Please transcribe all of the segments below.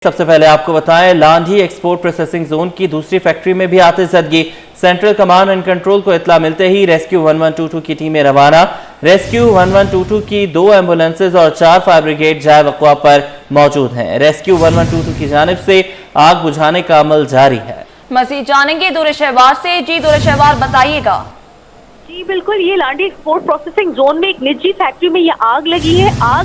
سب سے پہلے آپ کو بتائیں لانڈھی ایکسپورٹ پروسیسنگ زون کی دوسری فیکٹری میں بھی آتش زدگی۔ سینٹرل کمانڈ اینڈ کنٹرول کو اطلاع ملتے ہی ریسکیو 1122 کی ٹیمیں روانہ۔ ریسکیو 1122 کی 2 ایمبولینسز اور 4 فائر بریگیڈ جائے وقوع پر موجود ہیں۔ ریسکیو 1122 کی جانب سے آگ بجھانے کا عمل جاری ہے۔ مزید جانیں گے دور شہوار سے۔ جی دور شہوار بتائیے گا۔ جی بالکل، یہ لانڈھی ایکسپورٹ پروسیسنگ زون میں ایک نجی فیکٹری میں یہ آگ لگی ہے۔ آگ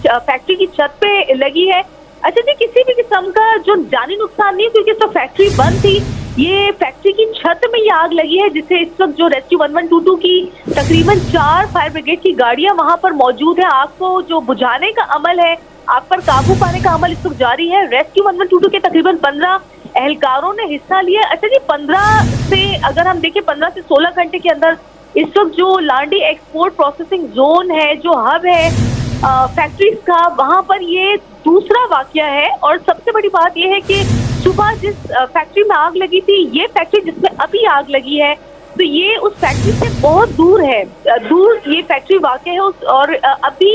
فیکٹری کی چھت پہ لگی ہے۔ اچھا جی، کسی بھی قسم کا جو جانی نقصان نہیں، کیونکہ تو فیکٹری بند تھی۔ یہ فیکٹری کی چھت میں یہ آگ لگی ہے، جسے اس وقت جو ریسکیو 1122 کی تقریباً 4 فائر بریگیڈ کی گاڑیاں وہاں پر موجود ہیں۔ آگ کو جو بجھانے کا عمل ہے، آگ پر قابو پانے کا عمل اس وقت جاری ہے۔ ریسکیو 1122 کے تقریباً 15 اہلکاروں نے حصہ لیا۔ اچھا جی، 15 سے اگر ہم دیکھیں 15 سے 16 گھنٹے کے اندر اس وقت جو لانڈھی ایکسپورٹ پروسیسنگ زون ہے، جو ہب ہے فیکٹریز کا، وہاں پر یہ دوسرا واقعہ ہے۔ اور سب سے بڑی بات یہ ہے کہ صبح جس فیکٹری میں آگ لگی تھی، یہ فیکٹری جس میں ابھی آگ لگی ہے، تو یہ اس فیکٹری سے بہت دور ہے، دور یہ فیکٹری واقع ہے۔ اور ابھی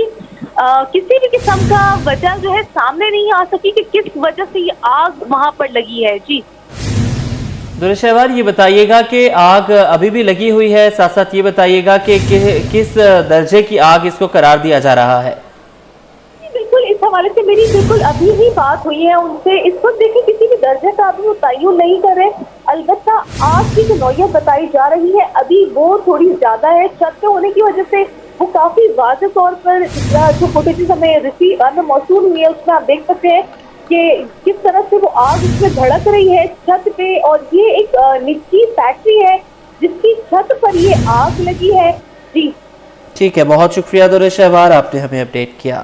کسی بھی قسم کا وجہ جو ہے سامنے نہیں آ سکی کہ کس وجہ سے یہ آگ وہاں پر لگی ہے۔ جی دور شہوار، یہ بتائیے گا کہ آگ ابھی بھی لگی ہوئی ہے، ساتھ ساتھ یہ بتائیے گا کہ کس درجے کی آگ اس کو قرار دیا جا رہا ہے؟ بالکل، اس حوالے سے میری بالکل ابھی ہی بات ہوئی ہے ان سے۔ اس وقت دیکھیں کسی بھی درجے کا ابھی وہ تعین نہیں کر رہے، البتہ آگ کی جو نوعیت بتائی جا رہی ہے ابھی وہ تھوڑی زیادہ ہے۔ چھت پہ ہونے کی وجہ سے وہ کافی واضح طور پر جو فوٹیجز ہمیں موصول ہوئی ہے، اس میں آپ دیکھ سکتے ہیں کہ کس طرح سے وہ آگ اس میں بھڑک رہی ہے چھت پہ۔ اور یہ ایک نجی فیکٹری ہے جس کی چھت پر یہ آگ لگی ہے۔ جی ٹھیک ہے، بہت شکریہ دور شہوار، آپ نے ہمیں اپڈیٹ کیا۔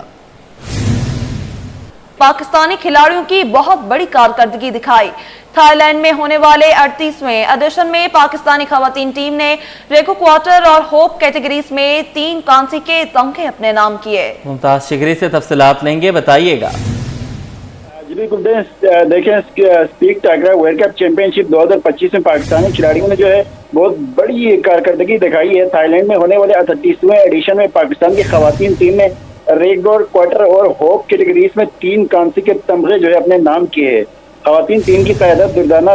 پاکستانی کھلاڑیوں کی بہت بڑی کارکردگی دکھائی۔ تھائی لینڈ میں ہونے والے 38ویں ایڈیشن میں پاکستانی خواتین ٹیم نے ریکو کوارٹر اور ہوپ کیٹیگریز میں 3 کانسی کے تمغے اپنے نام کیے۔ ممتاز شگری سے تفصیلات لیں گے، بتائیے گا۔ جی بالکل، دیکھیں اسپیک Tiger World Cup championship 2025 میں پاکستانی کھلاڑیوں نے جو ہے بہت بڑی کارکردگی دکھائی ہے۔ تھائی لینڈ میں ہونے والے 38ویں ایڈیشن میں پاکستان کی خواتین ٹیم نے ریگڈور کوارٹر اور ہوپ کیٹیگریز میں 3 کانسی کے تمغے جو ہے اپنے نام کیے ہیں۔ خواتین ٹیم کی قیادت دردانہ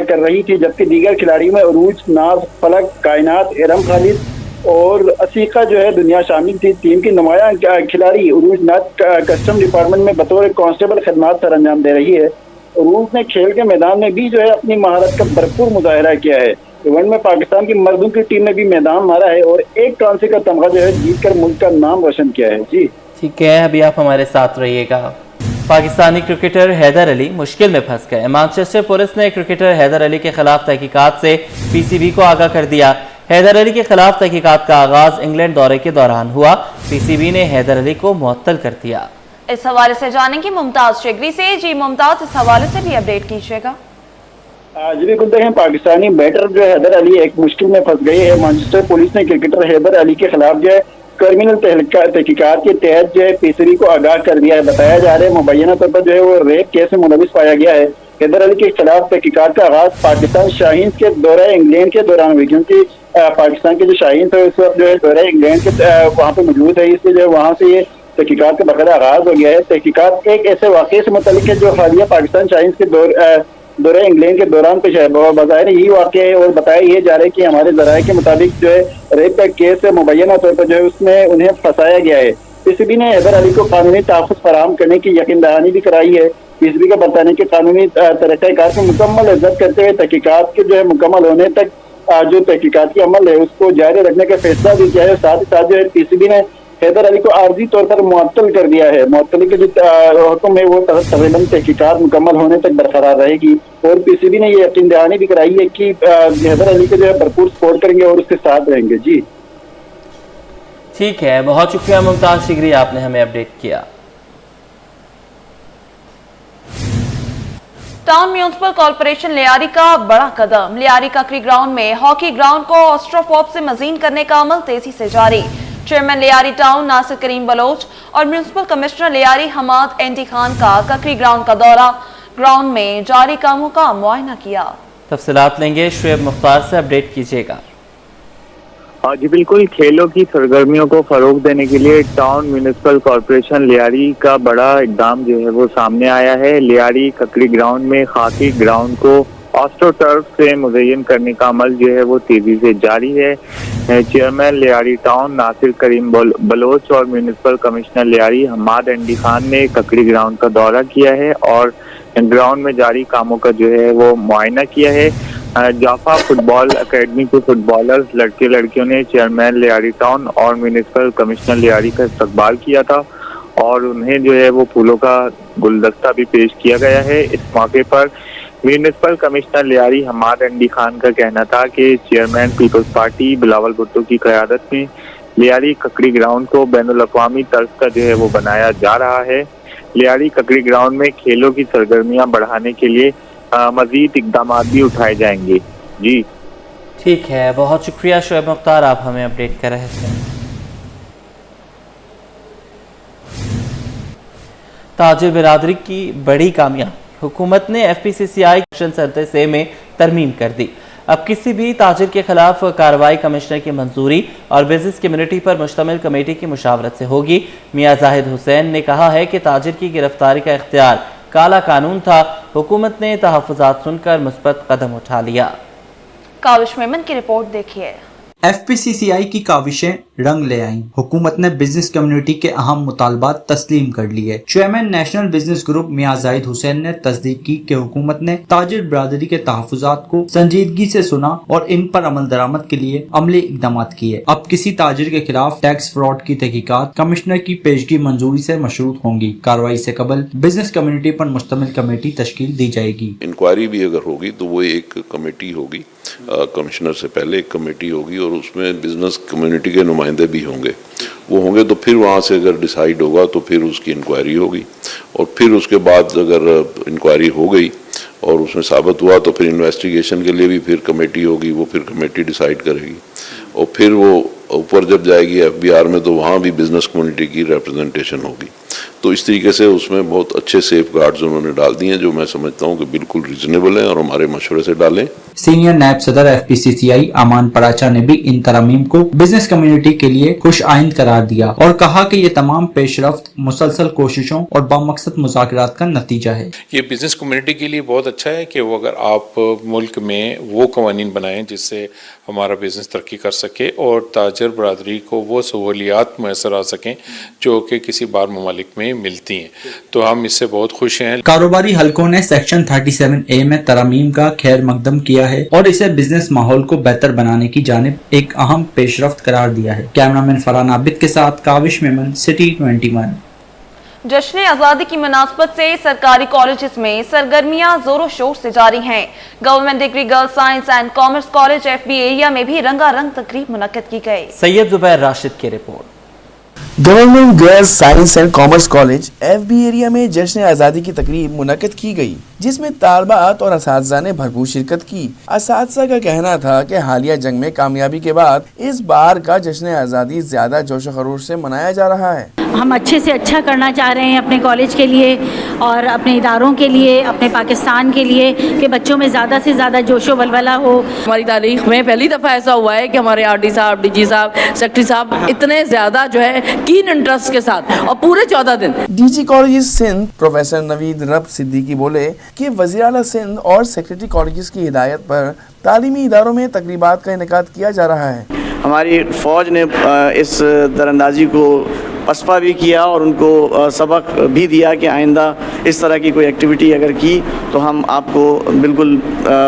کر رہی تھی، جبکہ دیگر کھلاڑیوں میں عروج، ناز، فلک، کائنات، ارم خالد اور عصیقہ جو ہے دنیا شامل تھی۔ ٹیم کی نمایاں کھلاڑی عروج نات کسٹم ڈپارٹمنٹ میں بطور کانسٹیبل خدمات سر انجام دے رہی ہے۔ عروج نے کھیل کے میدان میں بھی جو ہے اپنی مہارت کا بھرپور مظاہرہ کیا ہے۔ ایونٹ میں پاکستان کی مردوں کی ٹیم نے بھی میدان مارا ہے اور 1 کانسی کا تمغہ جو ہے جیت کر ملک کا نام روشن کیا ہے۔ جی ٹھیک ہے، ابھی آپ ہمارے ساتھ رہیے گا۔ پاکستانی کرکٹر حیدر علی مشکل میں پھنس گئے۔ مانچسٹر پولیس نے کرکٹر حیدر علی کے خلاف تحقیقات سے پی سی بی کو آگاہ کر دیا۔ حیدر علی کے خلاف تحقیقات کا آغاز انگلینڈ دورے کے دوران ہوا۔ پی سی بی نے حیدر علی کو معطل کر دیا۔ اس حوالے سے جانیں گے ممتاز شگری سے۔ جی ممتاز، اس حوالے سے بھی اپڈیٹ کیجیے گا۔ جی بالکل، دیکھیں پاکستانی بیٹر جو ہے حیدر علی ایک مشکل میں پھنس گئی ہے۔ مانچسٹر پولیس نے کرکٹر حیدر علی کے خلاف جو ہے کرمنل تحقیقات کے تحت جو ہے پی سی بی کو آگاہ کر دیا ہے۔ بتایا جا رہا ہے مبینہ طور پر جو ہے وہ ریپ کیس میں ملوث پایا گیا ہے۔ حیدر علی کے خلاف تحقیقات کا آغاز پاکستان شاہینز کے دورہ انگلینڈ کے دوران ہوئی، کیونکہ پاکستان کے جو شاہینز ہے اس وقت جو ہے دورہ انگلینڈ کے وہاں پہ موجود ہے، اس لیے جو ہے وہاں سے یہ تحقیقات کا باقاعدہ آغاز ہو گیا ہے۔ تحقیقات ایک ایسے واقعے سے متعلق ہے جو حالیہ پاکستان شاہینز کے دورہ انگلینڈ کے دوران پیش ہے۔ بظاہر یہی واقعہ ہے اور بتایا یہ جا رہا ہے کہ ہمارے ذرائع کے مطابق جو ہے ریپ کا کیس ہے، مبینہ طور پر جو ہے اس میں انہیں پھنسایا گیا ہے۔ پی سی بی نے حیدر علی کو قانونی تحفظ فراہم کرنے کی یقین دہانی بھی کرائی ہے۔ پی سی بی کا برطانیہ کے قانونی طریقہ کار کی مکمل عزت کرتے ہوئے تحقیقات کے جو ہے مکمل ہونے تک جو تحقیقاتی عمل ہے اس کو جاری رکھنے کا فیصلہ بھی کیا ہے۔ ساتھ ہی ساتھ جو ہے پی سی بی نے حیدر علی کو عارضی طور پر معطل کر دیا ہے۔ معطلی کے جو حکم ہے وہ تقریباً تحقیقات مکمل ہونے تک برقرار رہے گی۔ اور پی سی بی نے یہ یقین دہانی بھی کرائی ہے کہ حیدر علی کو جو ہے بھرپور سپورٹ کریں گے اور اس کے ساتھ رہیں گے۔ جی ٹھیک ہے، بہت شکریہ ممتاز شگری، آپ نے ہمیں اپڈیٹ کیا۔ ٹاؤن میونسپل کارپوریشن لیاری کا بڑا قدم۔ لیاری ککری گراؤنڈ میں ہاکی گراؤنڈ کو آسٹروفوب سے مزین کرنے کا عمل تیزی سے جاری۔ چیئرمین لیاری ٹاؤن ناصر کریم بلوچ اور میونسپل کمشنر لیاری حماد اینڈی خان کا ککری گراؤنڈ کا دورہ، گراؤنڈ میں جاری کاموں کا معائنہ کیا۔ تفصیلات لیں گے، شعیب مختار سے اپڈیٹ کیجیے گا۔ جی بالکل، کھیلوں کی سرگرمیوں کو فروغ دینے کے لیے ٹاؤن میونسپل کارپوریشن لیاری کا بڑا اقدام جو ہے وہ سامنے آیا ہے۔ لیاری ککڑی گراؤنڈ میں خاکی گراؤنڈ کو آسٹرو ٹرف سے مزین کرنے کا عمل جو ہے وہ تیزی سے جاری ہے۔ چیئرمین لیاری ٹاؤن ناصر کریم بلوچ اور میونسپل کمشنر لیاری حماد انڈی خان نے ککڑی گراؤنڈ کا دورہ کیا ہے اور گراؤنڈ میں جاری کاموں کا جو ہے وہ معائنہ کیا ہے۔ جافا فٹ بال اکیڈمی کے فٹ بالرز لڑکے لڑکیوں نے چیئرمین لیاری ٹاؤن اور میونسپل کمشنر لیاری کا استقبال کیا تھا اور انہیں جو ہے وہ پھولوں کا گلدستہ بھی پیش کیا گیا ہے۔ اس موقع پر میونسپل کمشنر لیاری حماد انڈی خان کا کہنا تھا کہ چیئرمین پیپلز پارٹی بلاول بھٹو کی قیادت میں لیاری ککڑی گراؤنڈ کو بین الاقوامی طرز کا جو ہے وہ بنایا جا رہا ہے۔ لیاری ککڑی گراؤنڈ میں کھیلوں کی سرگرمیاں بڑھانے کے لیے مزید اقدامات بھی اٹھائے جائیں گے۔ جی ٹھیک ہے، بہت شکریہ شعیب مختار، آپ ہمیں اپڈیٹ کر رہے تھے۔ تاجر برادری کی بڑی کامیابی، حکومت نے ایف پی سی سی آئی سیکشن 37A میں ترمیم کر دی۔ اب کسی بھی تاجر کے خلاف کارروائی کمشنر کی منظوری اور بزنس کمیونٹی پر مشتمل کمیٹی کی مشاورت سے ہوگی۔ میاں زاہد حسین نے کہا ہے کہ تاجر کی گرفتاری کا اختیار کالا قانون تھا، حکومت نے تحفظات سن کر مثبت قدم اٹھا لیا۔ کاوش میمن کی رپورٹ دیکھیے۔ ایف پی سی سی آئی کی کاوشیں رنگ لے آئیں، حکومت نے بزنس کمیونٹی کے اہم مطالبات تسلیم کر لیے۔ چیئرمین نیشنل بزنس گروپ میاں زاہد حسین نے تصدیق کی کہ حکومت نے تاجر برادری کے تحفظات کو سنجیدگی سے سنا اور ان پر عمل درآمد کے لیے عملی اقدامات کیے۔ اب کسی تاجر کے خلاف ٹیکس فراڈ کی تحقیقات کمشنر کی پیشگی منظوری سے مشروط ہوں گی۔ کارروائی سے قبل بزنس کمیونٹی پر مشتمل کمیٹی تشکیل دی جائے گی۔ انکوائری بھی اگر ہوگی تو وہ ایک کمیٹی ہوگی، کمشنر سے پہلے ایک کمیٹی ہوگی اور اس میں بزنس کمیونٹی کے نمائندے بھی ہوں گے۔ وہ ہوں گے تو پھر وہاں سے اگر ڈیسائیڈ ہوگا تو پھر اس کی انکوائری ہوگی اور پھر اس کے بعد اگر انکوائری ہو گئی اور اس میں ثابت ہوا تو پھر انویسٹیگیشن کے لیے بھی پھر کمیٹی ہوگی، وہ پھر کمیٹی ڈیسائیڈ کرے گی اور پھر وہ اوپر جب جائے گی ایف بی آر میں تو وہاں بھی بزنس کمیونٹی کی ریپرزنٹیشن ہوگی۔ تو اس طریقے سے اس میں بہت اچھے سیف گارڈز انہوں نے ڈال دیے ہیں جو میں سمجھتا ہوں کہ بالکل ریزنیبل ہیں اور ہمارے مشورے سے ڈالیں۔ سینئر نائب صدر ایف پی سی سی آئی امان پراچا نے بھی ان ترامیم کو بزنس کمیونٹی کے لیے خوش آئند قرار دیا اور کہا کہ یہ تمام پیش رفت مسلسل کوششوں اور بامقصد مذاکرات کا نتیجہ ہے۔ یہ بزنس کمیونٹی کے لیے بہت اچھا ہے کہ وہ اگر آپ ملک میں وہ قوانین بنائیں جس سے ہمارا بزنس ترقی کر سکے اور تاجر برادری کو وہ سہولیات میسر آ سکیں جو کہ کسی بار ممالک میں ملتی ہیں، تو ہم اس سے بہت خوش ہیں۔ کاروباری حلقوں نے سیکشن 37A میں ترامیم کا خیر مقدم کیا ہے اور اسے بزنس ماحول کو بہتر بنانے کی جانب ایک اہم پیش رفت قرار دیا ہے۔ کیمرامین فرحان عابد کے ساتھ کاوش میمن، سٹی 21۔ جشن آزادی کی مناسبت سے سرکاری کالجز میں سرگرمیاں زور و شور سے جاری ہیں۔ Government degree girls science and commerce college F B area میں بھی رنگا رنگ تقریب منعقد کی گئی۔ سید زبیر راشد کی report. Government girls science and commerce college F B area میں جشن آزادی کی تقریب منعقد کی گئی جس میں طالبات اور اساتذہ نے بھرپور شرکت کی۔ اساتذہ کا کہنا تھا کہ حالیہ جنگ میں کامیابی کے بعد اس بار کا جشن آزادی زیادہ جوش و خروش سے منایا جا رہا ہے۔ ہم اچھے سے اچھا کرنا چاہ رہے ہیں اپنے کالج کے لیے اور اپنے اداروں کے لیے، اپنے پاکستان کے لیے، کہ بچوں میں زیادہ سے زیادہ جوش و ولولہ ہو۔ ہماری تاریخ میں پہلی دفعہ ایسا ہوا ہے کہ ہمارے آر ڈی صاحب، ڈی جی صاحب، سیکٹری صاحب اتنے زیادہ جو ہے کین انٹرسٹ کے ساتھ اور پورے 14 دن۔ D G colleges Sindh professor Naveed Rab Siddiqui بولے کہ وزیر اعلیٰ سندھ اور سیکرٹری کالجز کی ہدایت پر تعلیمی اداروں میں تقریبات کا انعقاد کیا جا رہا ہے۔ ہماری فوج نے اس دراندازی کو پسپا بھی کیا اور ان کو سبق بھی دیا کہ آئندہ اس طرح کی کوئی ایکٹیویٹی اگر کی تو ہم آپ کو بالکل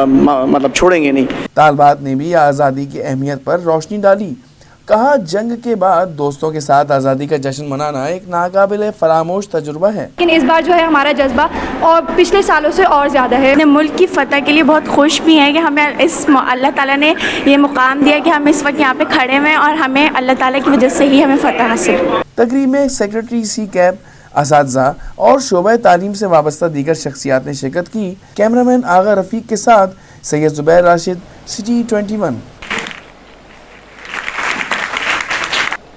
مطلب چھوڑیں گے نہیں۔ طالبات نے بھی آزادی کی اہمیت پر روشنی ڈالی، کہا جنگ کے بعد دوستوں کے ساتھ آزادی کا جشن منانا ایک ناقابل فراموش تجربہ ہے، لیکن اس بار جو ہے ہمارا جذبہ اور پچھلے سالوں سے اور زیادہ ہے۔ اپنے ملک کی فتح کے لیے بہت خوش بھی ہیں کہ ہمیں اللہ تعالیٰ نے یہ مقام دیا کہ ہم اس وقت یہاں پہ کھڑے ہوئے ہیں اور ہمیں اللہ تعالیٰ کی وجہ سے ہی ہمیں فتح حاصل۔ تقریب میں سیکرٹری سی کیپ، اساتذہ اور شعبہ تعلیم سے وابستہ دیگر شخصیات نے شرکت کی۔ کیمرامین آغا رفیق کے ساتھ سید زبیر راشد، سٹی 21۔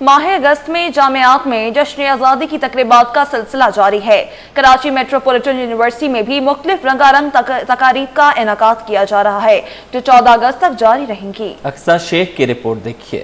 ماہ اگست میں جامعات میں جشن آزادی کی تقریبات کا سلسلہ جاری ہے۔ کراچی میٹروپولیٹن یونیورسٹی میں بھی مختلف رنگا رنگ تقاریب کا انعقاد کیا جا رہا ہے جو 14 اگست تک جاری رہیں گی۔ اقصیٰ شیخ کی رپورٹ دیکھیے۔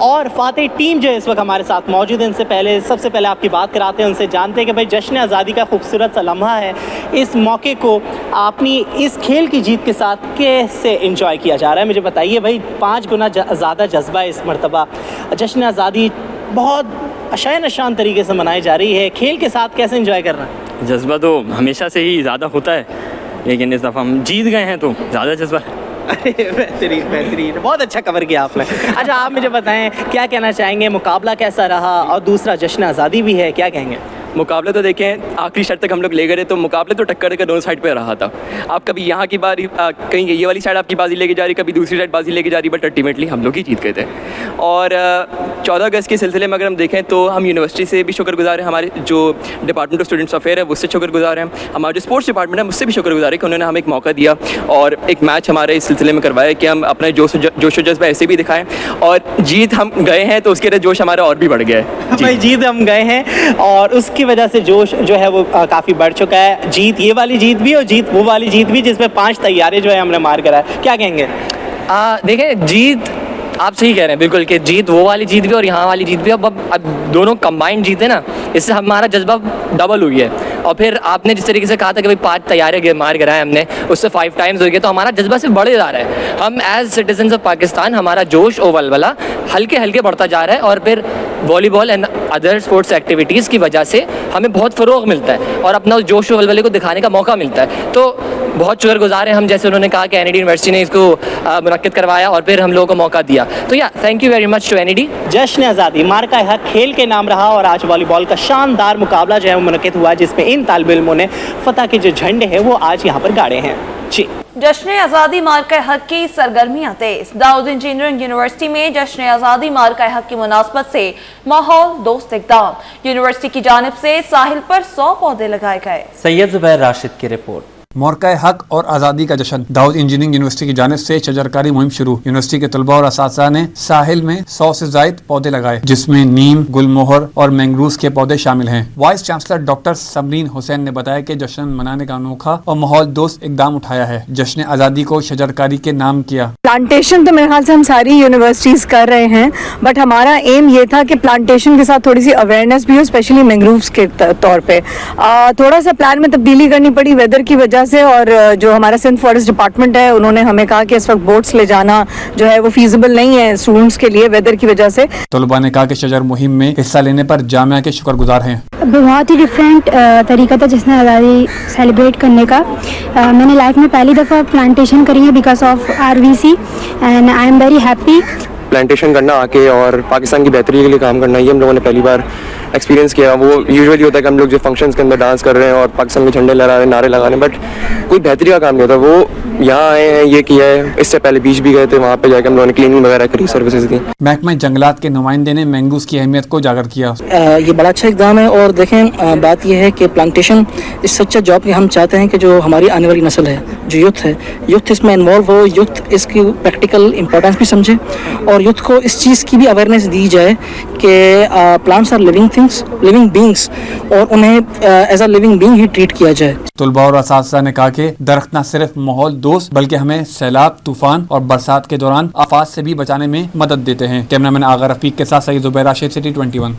اور فاتح ٹیم جو ہے اس وقت ہمارے ساتھ موجود ہے. ان سے پہلے سب سے پہلے آپ کی بات کراتے ہیں, ان سے جانتے ہیں کہ بھائی جشن آزادی کا خوبصورت سا لمحہ ہے, اس موقع کو اپنی اس کھیل کی جیت کے ساتھ کیسے انجوائے کیا جا رہا ہے. مجھے بتائیے بھائی, 5 گنا زیادہ جذبہ ہے اس مرتبہ. جشن آزادی بہت اشائے نشان طریقے سے منائی جا رہی ہے, کھیل کے ساتھ کیسے انجوائے کر رہے ہیں؟ جذبہ تو ہمیشہ سے ہی زیادہ ہوتا ہے, لیکن اس دفعہ ہم جیت گئے ہیں تو زیادہ جذبہ ہے. بہترین بہترین, بہت اچھا کور کیا آپ نے. اچھا آپ مجھے بتائیں کیا کہنا چاہیں گے, مقابلہ کیسا رہا, اور دوسرا جشن آزادی بھی ہے, کیا کہیں گے؟ مقابلہ تو دیکھیں آخری شٹ تک ہم لوگ لے گئے تو مقابلے تو ٹکر کے دونوں سائڈ پہ رہا تھا. آپ کبھی یہاں کی باری کہیں یہ والی سائڈ آپ کی بازی لے کے جا رہی, کبھی دوسری سائڈ بازی لے کے جا رہی, بٹ الٹیمیٹلی ہم لوگ ہی جیت گئے تھے. اور 14 اگست کے سلسلے میں اگر ہم دیکھیں تو ہم یونیورسٹی سے بھی شکر گزار ہیں, ہمارے جو ڈپارٹمنٹ آف اسٹوڈنٹس افیئر ہے اس سے شکر گزار ہیں, ہمارا جو اسپورٹس ڈپارٹمنٹ ہے اس سے بھی شکر گزار ہے کہ انہوں نے ہمیں ایک موقع دیا اور ایک میچ ہمارے اس سلسلے میں کروایا کہ ہم اپنے جوش و جذبہ ایسے بھی دکھائیں, اور جیت ہم گئے ہیں تو اس کے جوش ہمارا اور بھی بڑھ گیا ہے. بھائی جیت ہم گئے ہیں اور اس کی وجہ سے جوش جو ہے وہ کافی بڑھ چکا ہے. جیت یہ والی جیت بھی اور جیت وہ والی جیت بھی جس میں 5 طیارے جو ہے ہم نے مار کرا ہے, کیا کہیں گے؟ دیکھیں جیت آپ صحیح کہہ رہے ہیں بالکل کہ جیت وہ والی جیت بھی اور یہاں والی جیت بھی, اب دونوں کمبائنڈ جیتے نا, اس سے ہمارا جذبہ ڈبل ہوئی ہے. اور پھر آپ نے جس طریقے سے کہا تھا کہ بھائی 5 طیارے مار کرائے ہم نے, اس سے 5 ٹائمز ہو گیا, تو ہمارا جذبہ سے بڑھے جا رہا ہے. ہم ایز سٹیزنز آف پاکستان ہمارا جوش اور ولولہ ہلکے ہلکے بڑھتا جا رہا ہے, اور پھر والی ball and other sports activities کی وجہ سے ہمیں بہت فروغ ملتا ہے اور اپنا اس جوش و ولولے کو دکھانے کا موقع ملتا ہے. تو بہت شکر گزار ہیں ہم, جیسے انہوں نے کہا کہ NID یونیورسٹی نے اس کو منعقد کروایا اور پھر ہم لوگوں کو موقع دیا, تو یا thank you very much to NID. جشن آزادی مارکہ حق کھیل کے نام رہا, اور آج والی بال کا شاندار مقابلہ جو ہے وہ منعقد ہوا, جس میں ان طالب علموں نے فتح کے جو جھنڈے ہیں وہ آج یہاں پر گاڑے ہیں. جی, جشن آزادی مارکہ حق کی سرگرمیاں تیز. داؤد انجینئرنگ یونیورسٹی میں جشن آزادی مارکہ حق کی مناسبت سے ماحول دوست اقدام. یونیورسٹی کی جانب سے ساحل پر 100 پودے لگائے گئے. سید زبیر راشد کی رپورٹ. مورکہ حق اور آزادی کا جشن. داؤد انجینئرنگ یونیورسٹی کی جانب سے شجرکاری مہم شروع. یونیورسٹی کے طلباء اور اساتذہ نے ساحل میں 100 سے زائد پودے لگائے, جس میں نیم, گل مہر اور مینگروز کے پودے شامل ہیں. وائس چانسلر ڈاکٹر سمرین حسین نے بتایا کہ جشن منانے کا انوکھا اور ماحول دوست اقدام اٹھایا ہے. جشن آزادی کو شجرکاری کے نام کیا. پلانٹیشن تو میرے خیال سے ہم ساری یونیورسٹیز کر رہے ہیں, بٹ ہمارا ایم یہ تھا کہ پلانٹیشن کے ساتھ تھوڑی سی اویئرنیس بھی ہو, اسپیشلی مینگرووز کے طور پہ. تھوڑا سا پلان میں تبدیلی کرنی پڑی ویدر کی وجہ سے, اور جو ہمارا سندھ فارسٹ ڈپارٹمنٹ ہے انہوں نے ہمیں کہا کہ اس وقت بوٹس لے جانا جو ہے وہ فیزیبل نہیں ہے اسٹوڈنٹس کے لیے ویدر کی وجہ سے. طلباء نے کہا کہ شجر مہم میں حصہ لینے پر جامعہ کے شکر گزار ہیں. بہت ہی ڈفرینٹ طریقہ تھا جشن آزادی سیلیبریٹ کرنے کا. میں نے لائف میں پہلی دفعہ پلانٹیشن کری ہے because of RVC and I am very happy. Plantation کرنا آ کے اور پاکستان کی بہتری کے لیے کام کرنا, یہ ہم لوگوں نے پہلی بار ایکسپیرینس کیا. وہ یوزلی ہوتا ہے کہ ہم لوگ جو فنکشنز کے اندر ڈانس کر رہے ہیں اور پاکستان کے جھنڈے لہرا رہے ہیں, نعرے لگا رہے ہیں, بٹ کوئی بہتری کا کام نہیں ہوتا. وہ یہاں آئے ہیں, یہ کیا ہے. اس سے پہلے بیچ بھی گئے تھے, وہاں پہ جا کے ہم لوگوں نے کلیننگ وغیرہ کری, سروسز دی. محکمہ جنگلات کے نمائندے نے مینگوز کی اہمیت کو اجاگر کیا. یہ بڑا اچھا اقدام ہے, اور دیکھیں بات یہ ہے کہ پلانٹیشن اس سے اچھا جاب کہ ہم چاہتے ہیں کہ جو ہماری آنے والی نسل ہے, جو یوتھ ہے, یوتھ اس میں انوالو ہو, یوتھ اس کی پریکٹیکل امپورٹنس بھی سمجھے, اور یوتھ کو اس چیز کی بھی اویئرنیس دی جائے کہ plants are living things, living beings, اور انہیں ایز اے لیونگ بینگ ہی ٹریٹ کیا جائے. طلباء اور اساتذہ نے کہا کہ درخت نہ صرف ماحول دوست بلکہ ہمیں سیلاب, طوفان اور برسات کے دوران آفات سے بھی بچانے میں مدد دیتے ہیں. کیمرہ مین آغا رفیق کے ساتھ سید زبیر راشد, سٹی 21.